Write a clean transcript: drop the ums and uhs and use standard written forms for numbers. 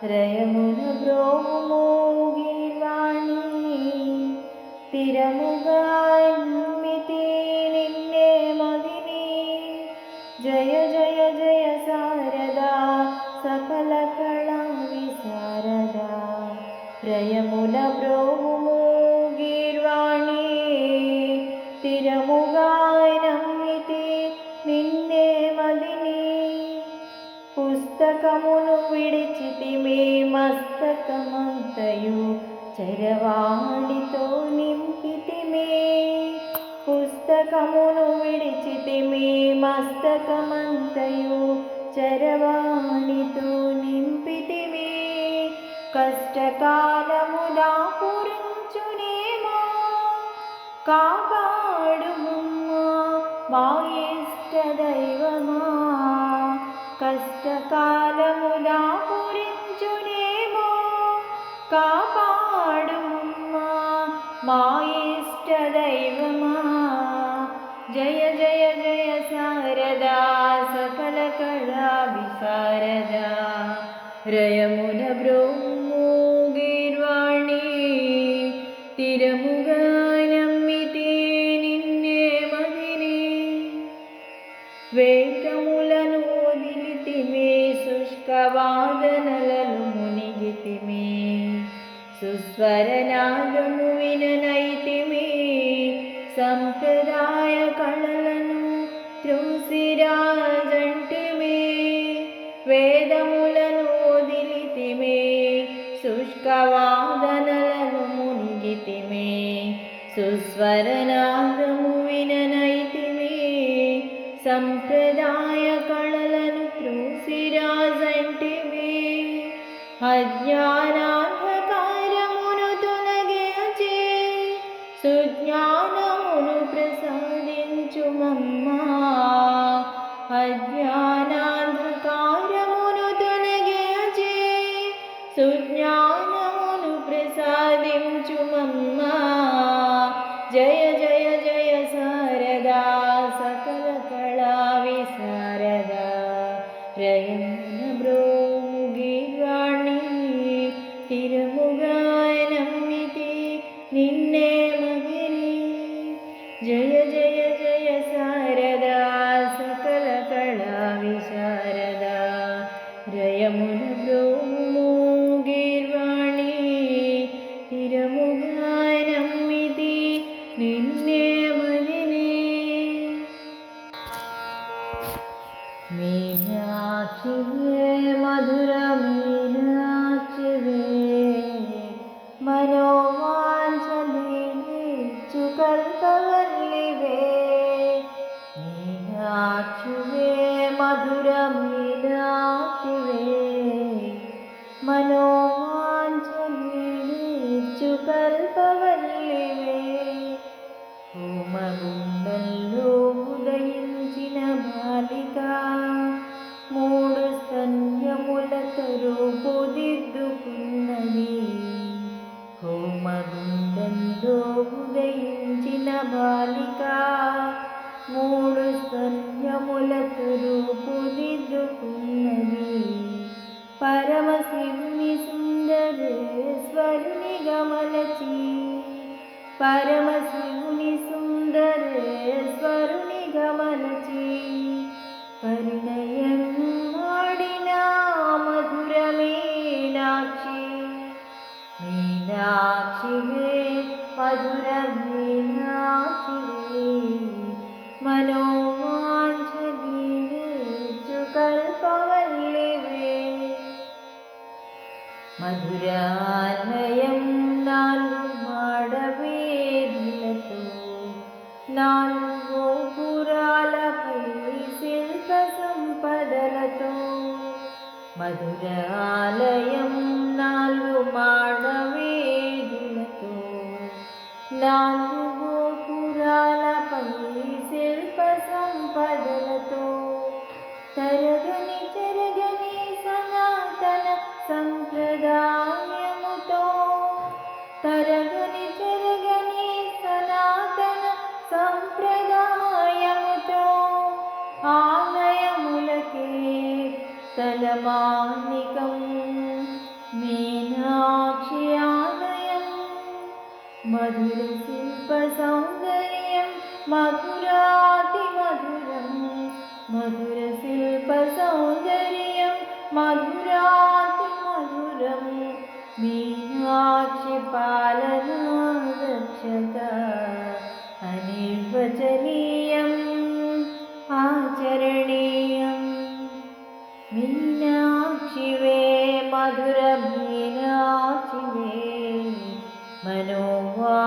రయమున బ్రోము గీర్వాణి తిరముగా నమ్మితి నిన్నే మదిని జయ జయ జయ శారదా సకల కళా విశారదా రయమున బ్రోము గీర్వాణి తిరముగా నమ్మితి నిన్నే మదిని పుస్తకమును విడిచితిమే మస్తకమంతయు చరవాణితో నింపితిమే పుస్తకమును విడిచితిమే మస్తకమంతయు చరవాణితో నింపితిమే కష్టకాలములా పురించునేమో కాపాడుమమ్మా మా ఇష్ట దైవమా కష్టకాలములా పురించునేమో కాపాడుమమ్మా మా ఇష్ట దైవమా జయ జయ జయ శారదా సకల కళా విశారదా రయమున బ్రోము గీర్వాణి తిరముగా నమ్మితి నిన్నే మదిని వేదములను వదిలితిమే శుష్కవాదనలను మునిగితిమే సుస్వరనాదము విననైతిమే సంప్రదాయ కళలను త్రోసిరాజంటిమే వేదములను వదిలితిమే శుష్కవాదనలను మునిగితిమే సుస్వరనాదము విననైతిమే సంప్రదాయ కళలను త్రోసిరాజంటిమే అజ్ఞానాంధకారమును తొలగించి సుజ్ఞానమును ప్రసాదించుమమ్మా అజ్ఞానాంధకారమును తొలగించి సుజ్ఞానమును ప్రసాదించుమమ్మా జయ జయ జయ శారదా సకల కళా విశారదా రయమున బ్రోము గీర్వాణి తిరముగా నమ్మితి నిన్నే మదిని జయ జయ జయ శారదా సకల కళా విశారదా రయమున బ్రోము గీర్వాణి తిరముగా నమ్మితి నిన్నే మదిని మీనాక్షివే మధుర మీనాక్షివే మనోవాంఛలీచు కల్పవల్లివే మీనాక్షివే మధుర మీనాక్షివే మనోవాంఛలీచు కల్పవల్లివే హోమగుండంలో ఉదయించిన బాలిక మూడు స్తన్యములతో రూపుదిద్దుకున్నది హోమగుండంలో ఉదయించిన బాలిక మూడు స్తన్యములతో రూపుదిద్దుకున్నది పరమశివుని సుందరేశ్వరుని గమలచి పరమశివుని సుందరేశ్వరుని గమలచి పరిణయం ఆడిన మధుర మీనాక్షి మీనాక్షివే మధుర మీనాక్షివే మనోవాంఛలీచు కల్పవల్లివే మధురాలయం నాలుగు మాడవేదులతో నాలుగు పురాలపై శిల్ప సంపదలతో మధురాలయం నాలుగు మాడవేదులతో నాలుగు పురాలపై శిల్ప సంపదలతో తరగని చెరగని సనాతన సంప్రదాయముతో తరగని చెరగని సనాతన సంప్రదాయముతో ఆలయములకే తలమానికం मधुरशिल्पसौन्दर्यं मधुरातिमधुरं मधुरशिल्पसौन्दर्यं मधुरातिमधुरं मीनाक्षि पालना दक्षता अनिर्वचनीयम् आचरणीयम् मीनाक्षि वे मधुर मीनाक्षि वे मनोवाक्कायकर्मणि